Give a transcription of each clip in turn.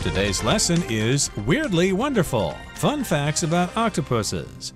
Today's lesson is Weirdly Wonderful, Fun Facts About Octopuses.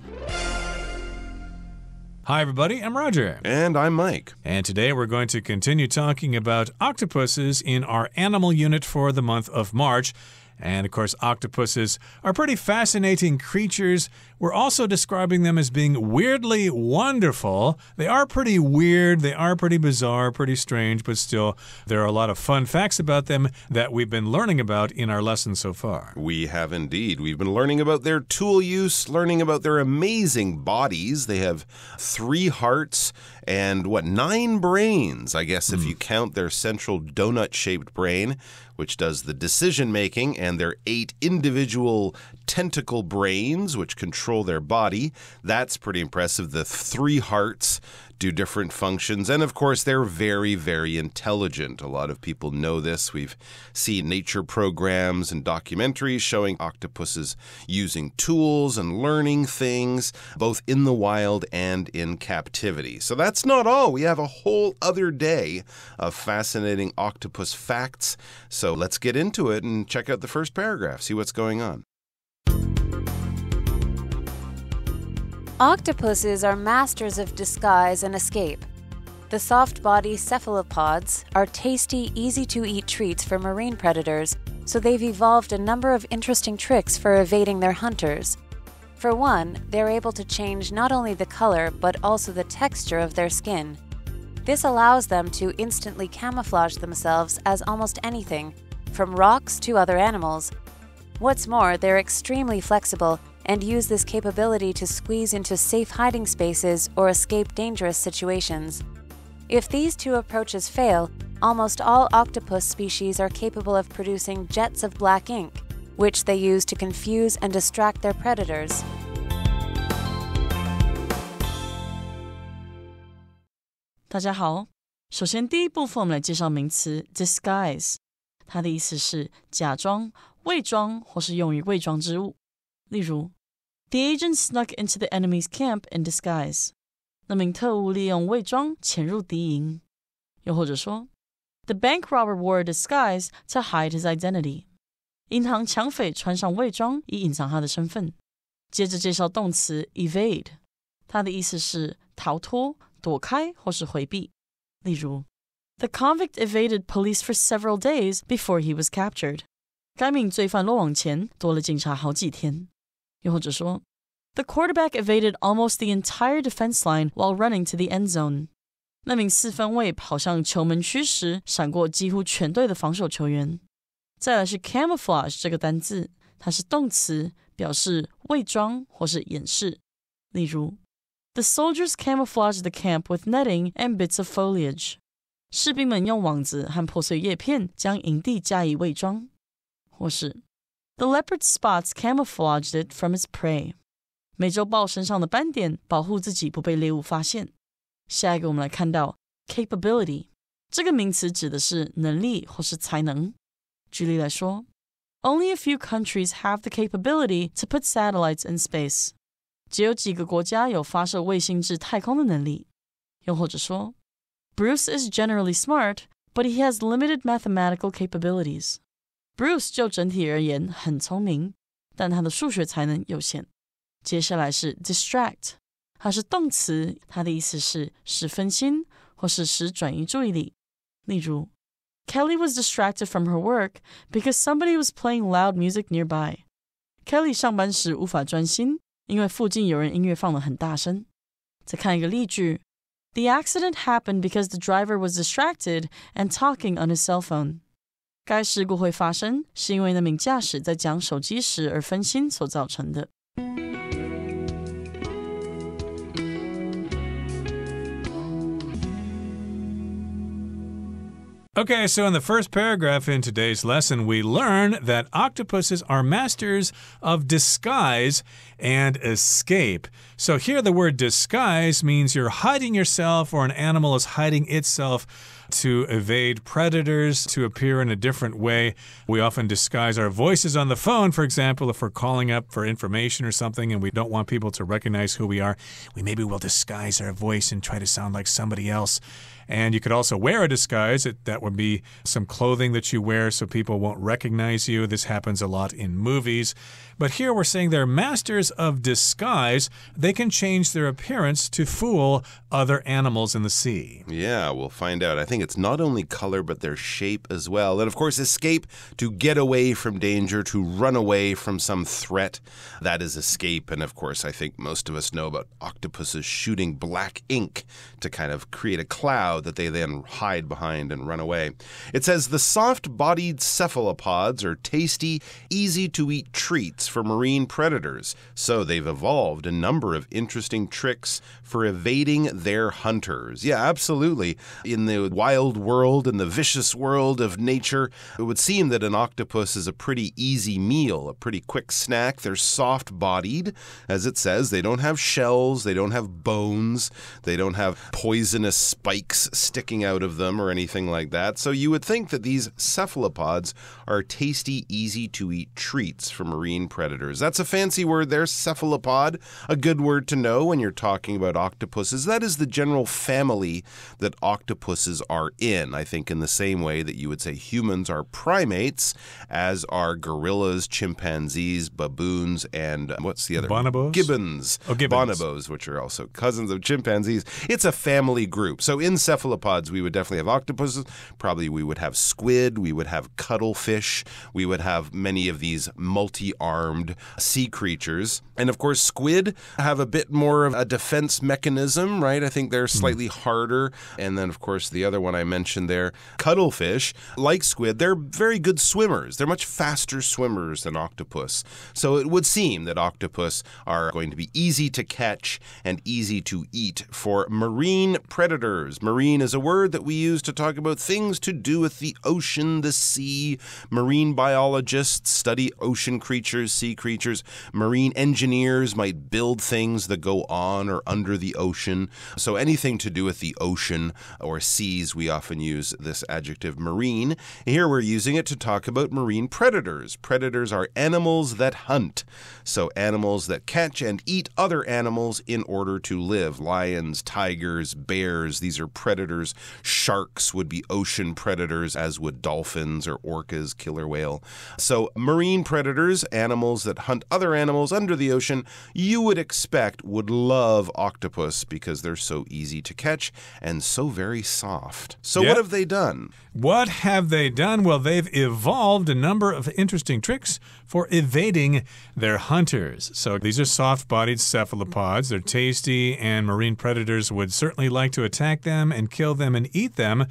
Hi, everybody. I'm Roger. And I'm Mike. And today we're going to continue talking about octopuses in our animal unit for the month of March. And, of course, octopuses are pretty fascinating creatures. We're also describing them as being weirdly wonderful. They are pretty weird, they are pretty bizarre, pretty strange, but still, there are a lot of fun facts about them that we've been learning about in our lesson so far. We have indeed. We've been learning about their tool use, learning about their amazing bodies. They have 3 hearts and, 9 brains, I guess, if you count their central donut-shaped brain, which does the decision-making, and their 8 individual tentacle brains, which control their body. That's pretty impressive. The 3 hearts do different functions. And, of course, they're very, very intelligent. A lot of people know this. We've seen nature programs and documentaries showing octopuses using tools and learning things, both in the wild and in captivity. So that's not all. We have a whole other day of fascinating octopus facts. So let's get into it and check out the first paragraph, see what's going on. Octopuses are masters of disguise and escape. The soft-bodied cephalopods are tasty, easy-to-eat treats for marine predators, so they've evolved a number of interesting tricks for evading their hunters. For one, they're able to change not only the color but also the texture of their skin. This allows them to instantly camouflage themselves as almost anything, from rocks to other animals. What's more, they're extremely flexible and use this capability to squeeze into safe hiding spaces or escape dangerous situations. If these 2 approaches fail, almost all octopus species are capable of producing jets of black ink, which they use to confuse and distract their predators. 大家好，首先第一部分我们来介绍名词 disguise， 它的意思是假装、伪装或是用于伪装之物。例如 The agent snuck into the enemy's camp in disguise. 那名特务利用伪装潜入敌营。又或者说 The bank robber wore a disguise to hide his identity. 银行抢匪穿上伪装以隐藏他的身份。接着介绍动词 evade， 它的意思是逃脱、躲开或是回避。例如 The convict evaded police for several days before he was captured. 该名罪犯落网前躲了警察好几天。又或者说 The quarterback evaded almost the entire defense line while running to the end zone. 那名4分卫跑向球门区时闪过几乎全队的防守球员。再来是 camouflage 这个单字，它是动词，表示伪装或是掩饰。例如 The soldiers camouflaged the camp with netting and bits of foliage. 士兵们用网子和破碎叶片将营地加以伪装。或是 The leopard's spots camouflaged it from its prey. 美洲豹身上的斑点保护自己不被猎物发现。下一个我们来看到 capability， 这个名词指的是能力或是才能。举例来说 Only a few countries have the capability to put satellites in space. 只有几个国家有发射卫星至太空的能力。又或者说 Bruce is generally smart, but he has limited mathematical capabilities. Bruce 就整体而言很聪明，但他的数学才能有限。接下来是 distract， 它是动词，它的意思是使分心或是使转移注意力。例如 Kelly was distracted from her work because somebody was playing loud music nearby. Kelly 上班时无法专心，因为附近有人音乐放得很大声。再看一个例句 The accident happened because the driver was distracted and talking on his cell phone. 该事故会发生，是因为那名驾驶在讲手机时而分心所造成的。Okay, so in the first paragraph in today's lesson, we learn that octopuses are masters of disguise and escape. So here the word disguise means you're hiding yourself or an animal is hiding itself to evade predators, to appear in a different way. We often disguise our voices on the phone, for example, if we're calling up for information or something and we don't want people to recognize who we are. Maybe we'll disguise our voice and try to sound like somebody else. And you could also wear a disguise. That would be some clothing that you wear so people won't recognize you. This happens a lot in movies. But here we're saying they're masters of disguise. They can change their appearance to fool other animals in the sea. Yeah, we'll find out. I think it's not only color, but their shape as well. And of course, escape, to get away from danger, to run away from some threat. That is escape. And of course, I think most of us know about octopuses shooting black ink to kind of create a cloud that they then hide behind and run away. It says the soft-bodied cephalopods are tasty, easy-to-eat treats for marine predators. So they've evolved a number of interesting tricks for evading their hunters. Yeah, absolutely. In the wild world, in the vicious world of nature, it would seem that an octopus is a pretty easy meal, a pretty quick snack. They're soft-bodied, as it says. They don't have shells, they don't have bones, they don't have poisonous spikes sticking out of them or anything like that. So you would think that these cephalopods are tasty, easy-to-eat treats for marine predators. That's a fancy word there, cephalopod, a good word to know when you're talking about octopuses. That is the general family that octopuses are in. I think in the same way that you would say humans are primates, as are gorillas, chimpanzees, baboons, and what's the other? Bonobos? Gibbons. Oh, gibbons. Bonobos, which are also cousins of chimpanzees. It's a family group. So in cephalopods, we would definitely have octopuses. Probably we would have squid. We would have cuttlefish. We would have many of these multi-armed sea creatures. And of course, squid have a bit more of a defense mechanism, right? I think they're slightly harder. And then, of course, the other one I mentioned there, cuttlefish, like squid, they're very good swimmers. They're much faster swimmers than octopus. So it would seem that octopus are going to be easy to catch and easy to eat for marine predators. Marine is a word that we use to talk about things to do with the ocean, the sea. Marine biologists study ocean creatures, sea creatures. Marine engineers might build things that go on or under the ocean. So anything to do with the ocean or seas, we often use this adjective marine. Here we're using it to talk about marine predators. Predators are animals that hunt. So animals that catch and eat other animals in order to live. Lions, tigers, bears, these are predators. Sharks would be ocean predators, as would dolphins or orcas, killer whale. So marine predators, animals that hunt other animals under the ocean, you would expect would love octopus because they're so easy to catch and so very soft. So what have they done? What have they done? Well, they've evolved a number of interesting tricks for evading their hunters. So these are soft-bodied cephalopods. They're tasty, and marine predators would certainly like to attack them and kill them and eat them.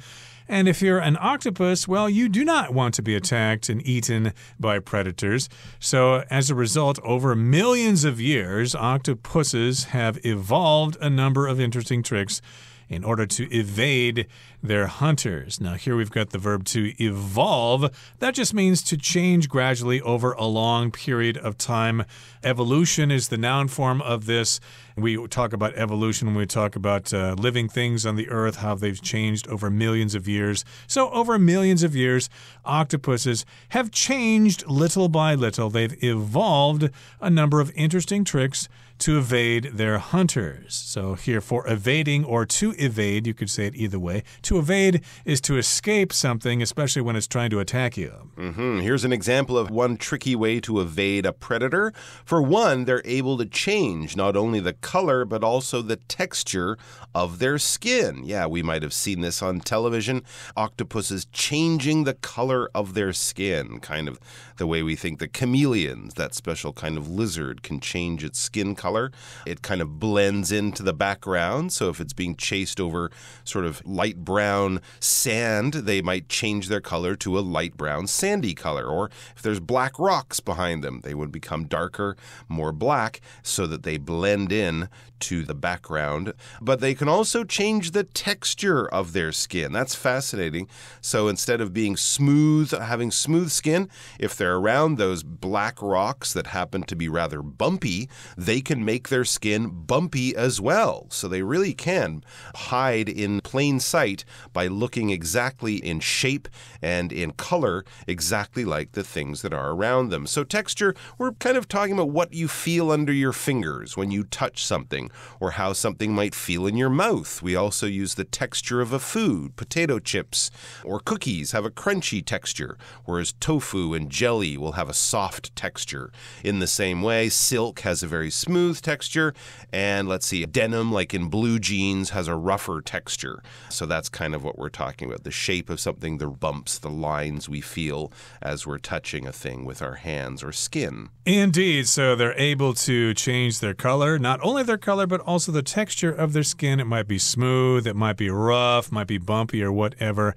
And if you're an octopus, well, you do not want to be attacked and eaten by predators. So as a result, over millions of years, octopuses have evolved a number of interesting tricks in order to evade their hunters. Now, here we've got the verb to evolve. That just means to change gradually over a long period of time. Evolution is the noun form of this. We talk about evolution when we talk about living things on the earth, how they've changed over millions of years. So over millions of years, octopuses have changed little by little. They've evolved a number of interesting tricks to evade their hunters. So here for evading or to evade, you could say it either way. To evade is to escape something, especially when it's trying to attack you. Here's an example of one tricky way to evade a predator. For one, they're able to change not only the color, but also the texture of their skin. Yeah, we might have seen this on television. Octopuses changing the color of their skin, kind of the way we think the chameleons, that special kind of lizard, can change its skin color. It kind of blends into the background. So if it's being chased over sort of light brown sand, they might change their color to a light brown sandy color. Or if there's black rocks behind them, they would become darker, more black, so that they blend in skin to the background, but they can also change the texture of their skin. That's fascinating. So instead of being smooth, having smooth skin, if they're around those black rocks that happen to be rather bumpy, they can make their skin bumpy as well. So they really can hide in plain sight by looking exactly in shape and in color exactly like the things that are around them. So texture, we're kind of talking about what you feel under your fingers when you touch something, or how something might feel in your mouth. We also use the texture of a food. Potato chips or cookies have a crunchy texture, whereas tofu and jelly will have a soft texture. In the same way, silk has a very smooth texture, and let's see, denim, like in blue jeans, has a rougher texture. So that's kind of what we're talking about, the shape of something, the bumps, the lines we feel as we're touching a thing with our hands or skin. Indeed, so they're able to change their color, not only their color, but also the texture of their skin. It might be smooth, it might be rough, might be bumpy or whatever.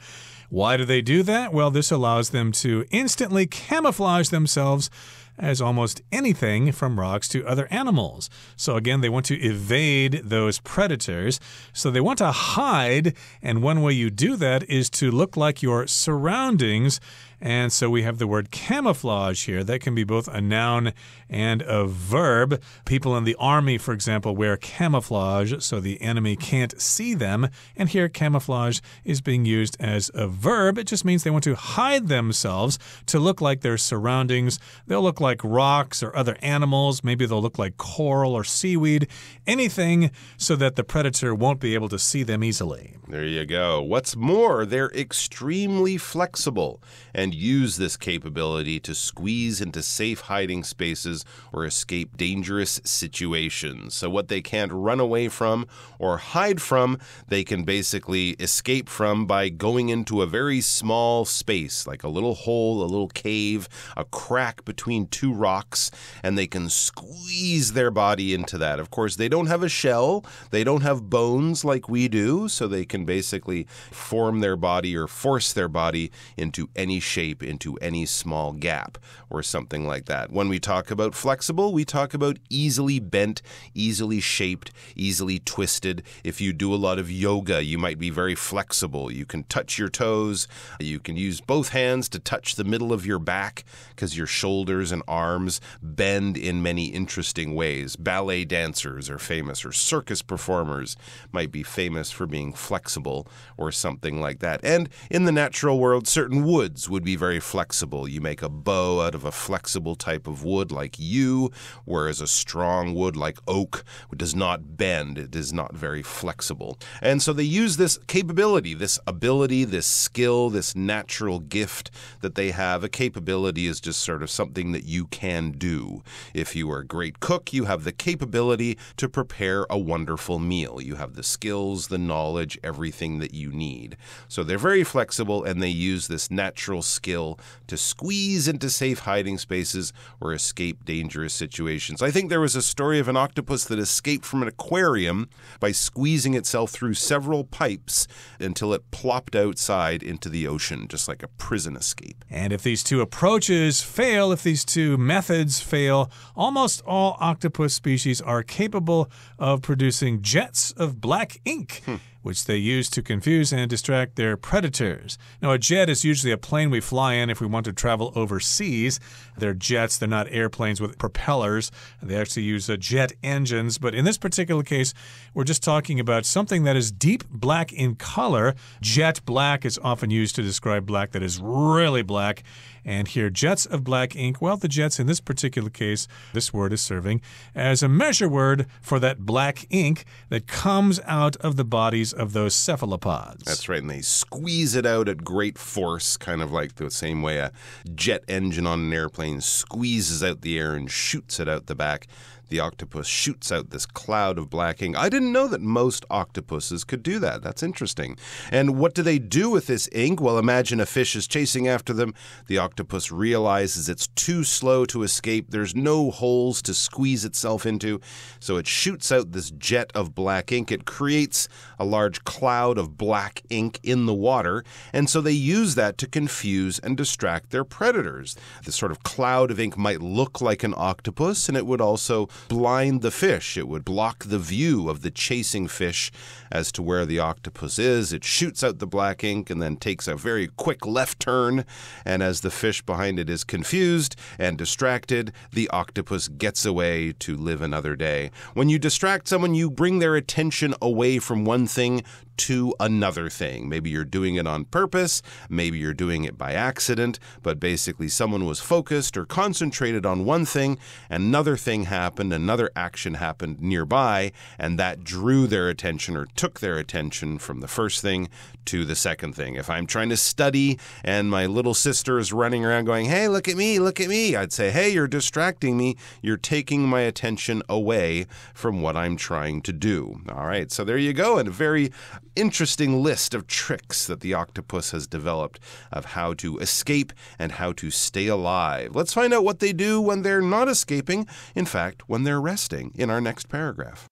Why do they do that? Well, this allows them to instantly camouflage themselves as almost anything from rocks to other animals. So again, they want to evade those predators. So they want to hide, and one way you do that is to look like your surroundings. And so we have the word camouflage here. That can be both a noun and a verb. People in the army, for example, wear camouflage so the enemy can't see them. And here camouflage is being used as a verb. It just means they want to hide themselves to look like their surroundings. They'll look like rocks or other animals. Maybe they'll look like coral or seaweed. Anything so that the predator won't be able to see them easily. There you go. What's more, they're extremely flexible and use this capability to squeeze into safe hiding spaces or escape dangerous situations. So what they can't run away from or hide from, they can basically escape from by going into a very small space, like a little hole, a little cave, a crack between two rocks, and they can squeeze their body into that. Of course, they don't have a shell, they don't have bones like we do, so they can basically form their body or force their body into any shape, into any small gap or something like that. When we talk about flexible, we talk about easily bent, easily shaped, easily twisted. If you do a lot of yoga, you might be very flexible. You can touch your toes. You can use both hands to touch the middle of your back because your shoulders and arms bend in many interesting ways. Ballet dancers are famous, or circus performers might be famous for being flexible or something like that. And in the natural world, certain woods would be very flexible. You make a bow out of a flexible type of wood like yew, whereas a strong wood like oak does not bend. It is not very flexible. And so they use this capability, this ability, this skill, this natural gift that they have. A capability is just sort of something that you can do. If you are a great cook, you have the capability to prepare a wonderful meal. You have the skills, the knowledge, everything that you need. So they're very flexible, and they use this natural skill to squeeze into safe hiding spaces or escape dangerous situations. I think there was a story of an octopus that escaped from an aquarium by squeezing itself through several pipes until it plopped outside into the ocean, just like a prison escape. And if these two approaches fail, if these two methods fail, almost all octopus species are capable of producing jets of black ink, which they use to confuse and distract their predators. Now, a jet is usually a plane we fly in if we want to travel overseas. They're jets, they're not airplanes with propellers. They actually use jet engines. But in this particular case, we're just talking about something that is deep black in color. Jet black is often used to describe black that is really black. And here, jets of black ink, well, the jets in this particular case, this word is serving as a measure word for that black ink that comes out of the bodies of those cephalopods. That's right, and they squeeze it out at great force, kind of like the same way a jet engine on an airplane squeezes out the air and shoots it out the back. The octopus shoots out this cloud of black ink. I didn't know that most octopuses could do that. That's interesting. And what do they do with this ink? Well, imagine a fish is chasing after them. The octopus realizes it's too slow to escape. There's no holes to squeeze itself into. So it shoots out this jet of black ink. It creates a large cloud of black ink in the water. And so they use that to confuse and distract their predators. This sort of cloud of ink might look like an octopus, and it would also blind the fish. It would block the view of the chasing fish as to where the octopus is. It shoots out the black ink and then takes a very quick left turn. And as the fish behind it is confused and distracted, the octopus gets away to live another day. When you distract someone, you bring their attention away from one thing to another thing. Maybe you're doing it on purpose, maybe you're doing it by accident, but basically someone was focused or concentrated on one thing, another thing happened, another action happened nearby, and that drew their attention or took their attention from the first thing to the second thing. If I'm trying to study and my little sister is running around going, hey, look at me, I'd say, hey, you're distracting me. You're taking my attention away from what I'm trying to do. All right, so there you go. And a very interesting list of tricks that the octopus has developed of how to escape and how to stay alive. Let's find out what they do when they're not escaping. In fact, when they're resting in our next paragraph.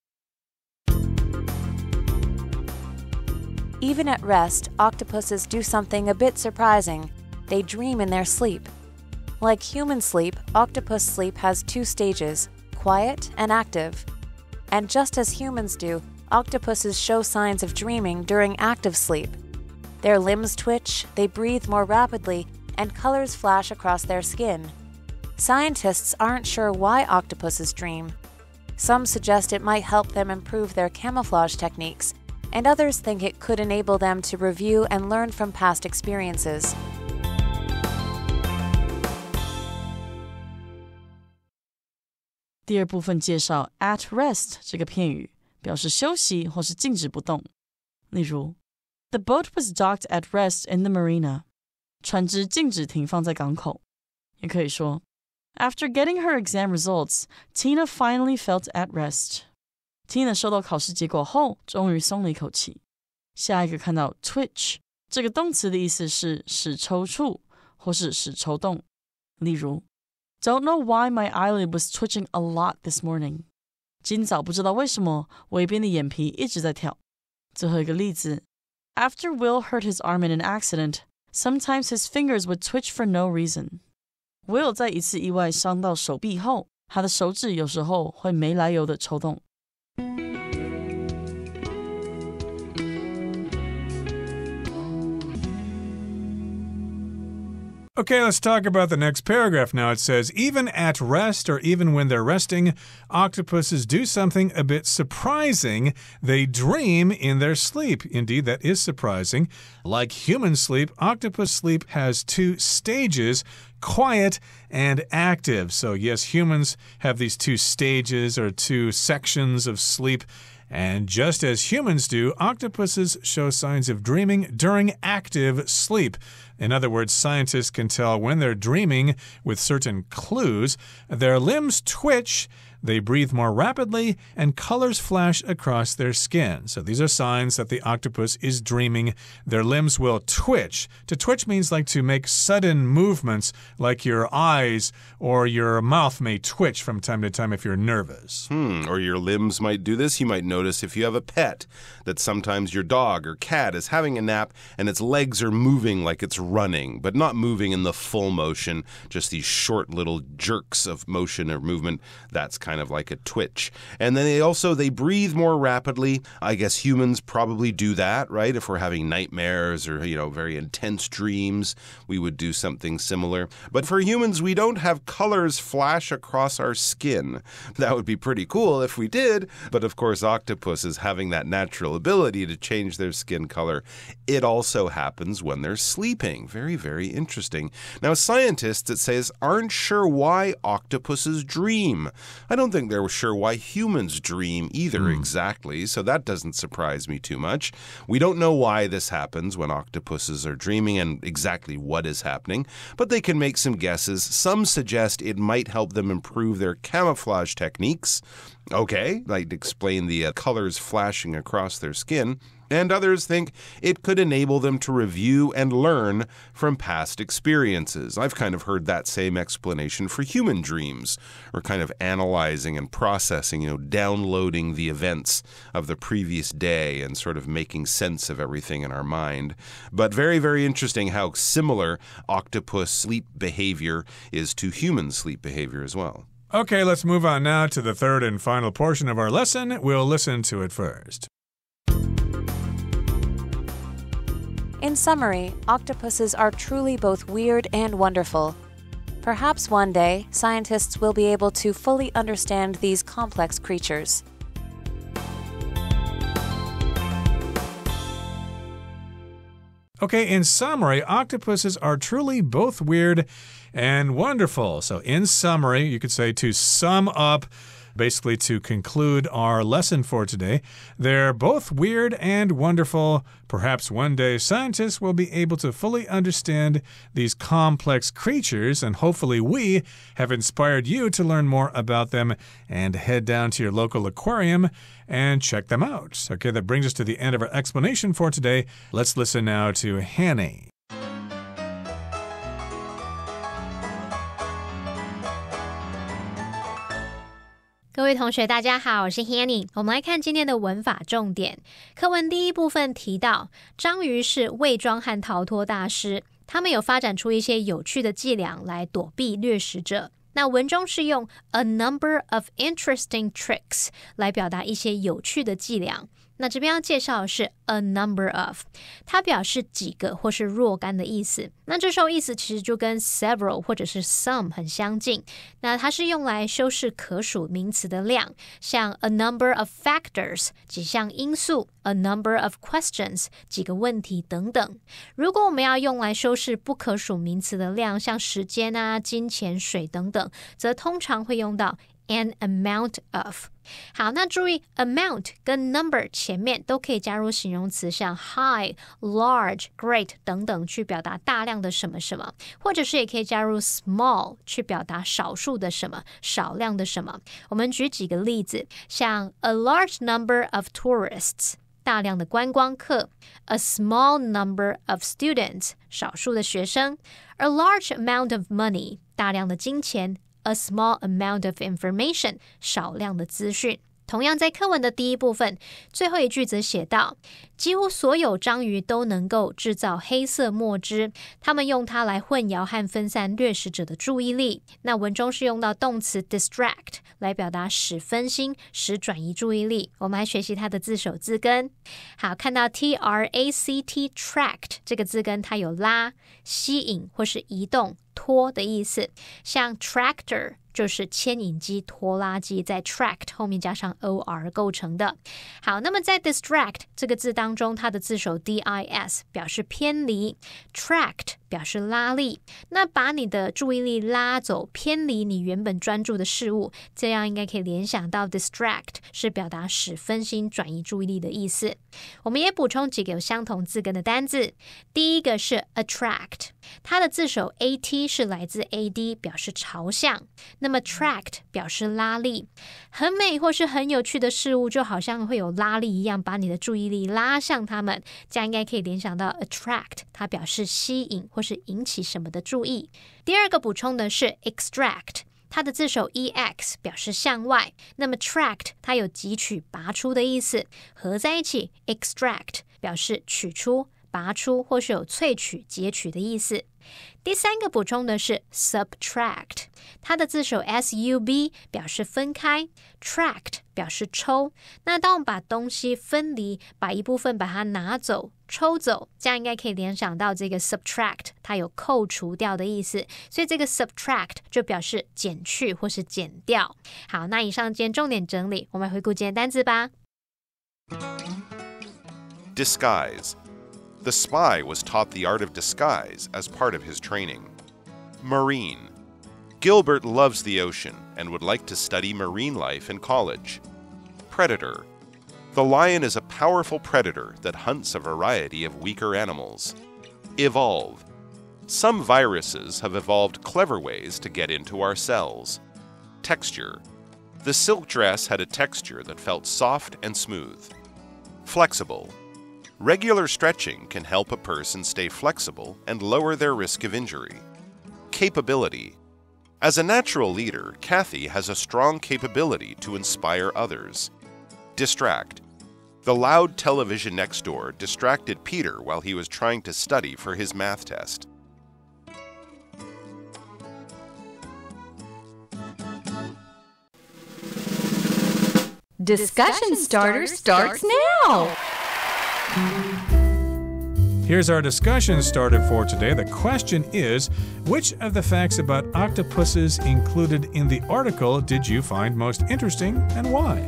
Even at rest, octopuses do something a bit surprising. They dream in their sleep. Like human sleep, octopus sleep has two stages, quiet and active. And just as humans do, octopuses show signs of dreaming during active sleep. Their limbs twitch, they breathe more rapidly, and colors flash across their skin. Scientists aren't sure why octopuses dream. Some suggest it might help them improve their camouflage techniques, and others think it could enable them to review and learn from past experiences. 第二部分介绍 at rest 这个片语，表示休息或是静止不动。例如 The boat was docked at rest in the marina. 船只静止停放在港口。也可以说 After getting her exam results, Tina finally felt at rest. Tina 收到考试结果后，终于松了一口气。下一个看到 twitch 这个动词的意思是使抽搐或是使抽动。例如Don't know why my eyelid was twitching a lot this morning. 今早不知道为什么我一边的眼皮一直在跳。最后一个例子 After Will hurt his arm in an accident, sometimes his fingers would twitch for no reason. Will 在一次意外伤到手臂后，他的手指有时候会没来由的抽动。Okay, let's talk about the next paragraph now. It says, even at rest or even when they're resting, octopuses do something a bit surprising. They dream in their sleep. Indeed, that is surprising. Like human sleep, octopus sleep has two stages, quiet and active. So yes, humans have these two stages or two sections of sleep. And just as humans do, octopuses show signs of dreaming during active sleep. In other words, scientists can tell when they're dreaming with certain clues. Their limbs twitch, they breathe more rapidly, and colors flash across their skin. So these are signs that the octopus is dreaming. Their limbs will twitch. To twitch means like to make sudden movements, like your eyes or your mouth may twitch from time to time if you're nervous. Or your limbs might do this. You might notice if you have a pet that sometimes your dog or cat is having a nap and its legs are moving like it's running, but not moving in the full motion, just these short little jerks of motion or movement. That's kind of like a twitch. And then they breathe more rapidly. I guess humans probably do that, right? If we're having nightmares or, very intense dreams, we would do something similar. But for humans, we don't have colors flash across our skin. That would be pretty cool if we did. But of course, octopuses having that natural ability to change their skin color, it also happens when they're sleeping. Very, very interesting. Now, scientists, it says, aren't sure why octopuses dream. I don't think they're sure why humans dream either exactly, so that doesn't surprise me too much. We don't know why this happens when octopuses are dreaming and exactly what is happening, but they can make some guesses. Some suggest it might help them improve their camouflage techniques. Okay, like explain the colors flashing across their skin. And others think it could enable them to review and learn from past experiences. I've kind of heard that same explanation for human dreams. We're kind of analyzing and processing, downloading the events of the previous day and sort of making sense of everything in our mind. But very, very interesting how similar octopus sleep behavior is to human sleep behavior as well. Okay, let's move on now to the third and final portion of our lesson. We'll listen to it first. In summary, octopuses are truly both weird and wonderful. Perhaps one day, scientists will be able to fully understand these complex creatures. Okay, in summary, octopuses are truly both weird and wonderful. So in summary, you could say to sum up, basically to conclude our lesson for today, they're both weird and wonderful. Perhaps one day scientists will be able to fully understand these complex creatures, and hopefully we have inspired you to learn more about them and head down to your local aquarium and check them out. Okay, that brings us to the end of our explanation for today. Let's listen now to Hanny. 各位同学大家好，我是 Hanny。 我们来看今天的文法重点。课文第一部分提到，章鱼是伪装和逃脱大师，他们有发展出一些有趣的伎俩来躲避掠食者。那文中是用 a number of interesting tricks 来表达一些有趣的伎俩。那这边要介绍的是 a number of， 它表示几个或是若干的意思。那这时候意思其实就跟 several 或者是 some 很相近。那它是用来修饰可数名词的量，像 a number of factors 几项因素， a number of questions 几个问题等等。如果我们要用来修饰不可数名词的量，像时间啊、金钱、水等等，则通常会用到an amount of。 好，那注意 amount 跟 number 前面都可以加入形容词，像 high, large, great 等等，去表达大量的什么什么，或者是也可以加入 small 去表达少数的什么，少量的什么。我们举几个例子，像 a large number of tourists， 大量的观光客， a small number of students， 少数的学生， a large amount of money， 大量的金钱，A small amount of information， 少量的资讯。同样在课文的第一部分，最后一句则写道，几乎所有章鱼都能够制造黑色墨汁，它们用它来混淆和分散掠食者的注意力。那文中是用到动词 distract 来表达使分心、使转移注意力。我们来学习它的字首字根。好，看到 tract tract 这个字根，它有拉、吸引或是移动、拖的意思，像 tractor 就是牵引机、拖拉机，在 tract 后面加上 or 构成的。好，那么在 distract 这个字当中，它的字首 dis 表示偏离， tract 表示拉力，那把你的注意力拉走，偏离你原本专注的事物，这样应该可以联想到 distract 是表达使分心、转移注意力的意思。我们也补充几个有相同字根的单字，第一个是 attract， 它的字首 at 是来自 ad 表示朝向，那么 tract 表示拉力，很美或是很有趣的事物就好像会有拉力一样，把你的注意力拉向它们，这样应该可以联想到 attract， 它表示吸引或是引起什么的注意。第二个补充的是 extract， 它的字首 ex 表示向外，那么 tract 它有汲取、拔出的意思，合在一起 extract 表示取出、拔出或是有萃取、截取的意思。第三个补充的是 subtract， 它的字首 sub 表示分开， tract 表示抽。那当我们把东西分离，把一部分把它拿走、抽走，这样应该可以联想到这个 subtract 它有扣除掉的意思，所以这个 subtract 就表示减去或是减掉。好，那以上今天重点整理，我们来回顾今天单字吧。 Disguise.The spy was taught the art of disguise as part of his training. Marine. Gilbert loves the ocean and would like to study marine life in college. Predator. The lion is a powerful predator that hunts a variety of weaker animals. Evolve. Some viruses have evolved clever ways to get into our cells. Texture. The silk dress had a texture that felt soft and smooth. Flexible.Regular stretching can help a person stay flexible and lower their risk of injury. Capability. As a natural leader, Kathy has a strong capability to inspire others. Distract. The loud television next door distracted Peter while he was trying to study for his math test. Discussion Starter starts now! Here's our discussion starter for today. The question is, which of the facts about octopuses included in the article did you find most interesting and why?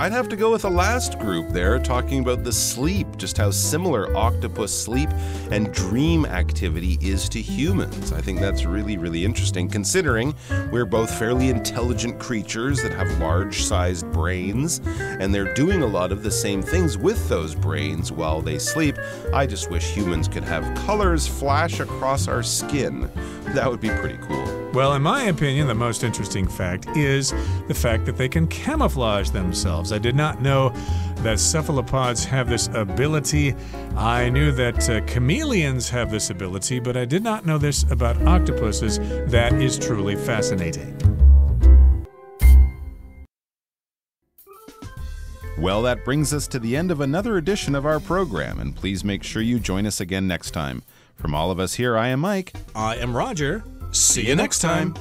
I'd have to go with the last group there, talking about the sleep, just how similar octopus sleep and dream activity is to humans. I think that's really, really interesting, considering we're both fairly intelligent creatures that have large-sized brains, and they're doing a lot of the same things with those brains while they sleep. I just wish humans could have colors flash across our skin. That would be pretty cool. Well, in my opinion, the most interesting fact is the fact that they can camouflage themselves. I did not know that cephalopods have this ability. I knew that chameleons have this ability, but I did not know this about octopuses. That is truly fascinating. Well, that brings us to the end of another edition of our program, and please make sure you join us again next time. From all of us here, I am Mike. I am Roger. See you next time.